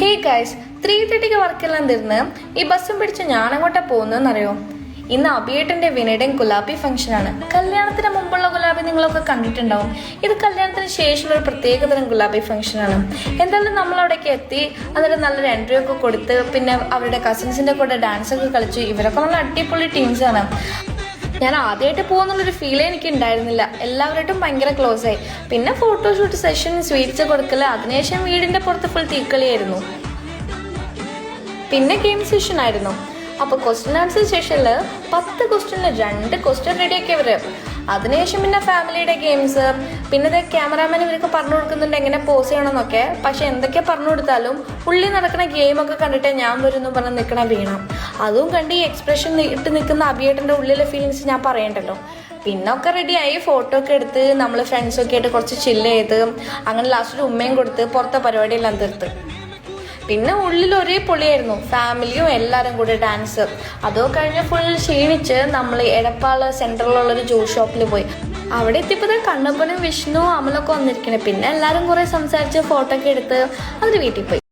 Hey guys 3:30 വർക്കെല്ലാം തീർന്ന് ഈ ബസ്സും പിടിച്ച് ഞാനങ്ങോട്ടാ പോകുന്നതെന്നറിയോ? ഇന്ന് അഭിയേട്ടന്റെ വിനയുടെയും ഗുലാബി ഫംഗ്ഷനാണ്. കല്യാണത്തിന് മുമ്പുള്ള ഗുലാബി നിങ്ങളൊക്കെ കണ്ടിട്ടുണ്ടാവും. ഇത് കല്യാണത്തിന് ശേഷമുള്ള ഒരു പ്രത്യേകതരം ഗുലാബി ഫംഗ്ഷനാണ്. എന്തായാലും നമ്മൾ അവിടേക്ക് എത്തി. എന്നിട്ട് നല്ലൊരു എൻട്രി ഒക്കെ കൊടുത്ത് പിന്നെ അവരുടെ കസിൻസിന്റെ കൂടെ ഡാൻസ് ഒക്കെ കളിച്ചു. ഇവരൊക്കെ നല്ല അടിപൊളി ടീംസാണ്. ഞാൻ ആദ്യമായിട്ട് പോകുന്നുള്ളൊരു ഫീലേ എനിക്ക് ഉണ്ടായിരുന്നില്ല. എല്ലാവരായിട്ടും ഭയങ്കര ക്ലോസ് ആയി. പിന്നെ ഫോട്ടോഷൂട്ട് സെഷൻ, സ്വീറ്റ്സ് കൊടുക്കല്, അതിനുശേഷം വീടിന്റെ പുറത്ത് ഫുൾ തീക്കളിയായിരുന്നു. പിന്നെ ഗെയിം സെഷൻ ആയിരുന്നു. അപ്പോൾ ക്വസ്റ്റ്യൻ ആൻസർ സെഷനിൽ 10 ക്വസ്റ്റ്യനിൽ 2 ക്വസ്റ്റ്യൻ റെഡിയാക്കിയവര്. അതിനുശേഷം പിന്നെ ഫാമിലിയുടെ ഗെയിംസ്, പിന്നെ ക്യാമറാമാൻ ഇവർക്ക് പറഞ്ഞു കൊടുക്കുന്നുണ്ട് എങ്ങനെ പോസ് ചെയ്യണമെന്നൊക്കെ. പക്ഷെ എന്തൊക്കെ പറഞ്ഞു കൊടുത്താലും ഉള്ളിൽ നടക്കുന്ന ഗെയിമൊക്കെ കണ്ടിട്ട് ഞാൻ വരുന്നു പറഞ്ഞ് നിൽക്കണ വീണ. അതും കണ്ട് ഈ എക്സ്പ്രഷൻ ഇട്ട് നിൽക്കുന്ന അഭിയേട്ടൻ്റെ ഉള്ളിലെ ഫീലിങ്സ് ഞാൻ പറയണ്ടല്ലോ. പിന്നെ ഒക്കെ റെഡിയായി, ഫോട്ടോ ഒക്കെ എടുത്ത് നമ്മൾ ഫ്രണ്ട്സൊക്കെ ആയിട്ട് കുറച്ച് ചില്ല് ചെയ്ത് അങ്ങനെ ലാസ്റ്റ് ഒരു ഉമ്മയും കൊടുത്ത് പുറത്തെ പരിപാടിയെല്ലാം തീർത്ത്. പിന്നെ ഉള്ളിൽ ഒരേ പൊളിയായിരുന്നു, ഫാമിലിയും എല്ലാവരും കൂടെ ഡാൻസ്. അതോ കഴിഞ്ഞ് ഫുൾ ക്ഷീണിച്ച് നമ്മൾ എടപ്പാള് സെൻട്രലിലുള്ളൊരു ജ്യൂസ് ഷോപ്പിൽ പോയി. അവിടെ എത്തിയപ്പോൾ കണ്ണപ്പനും വിഷ്ണു അമലൊക്കെ വന്നിരിക്കണേ. പിന്നെ എല്ലാവരും കുറേ സംസാരിച്ച് ഫോട്ടോ ഒക്കെ എടുത്ത് അവർ വീട്ടിൽ പോയി.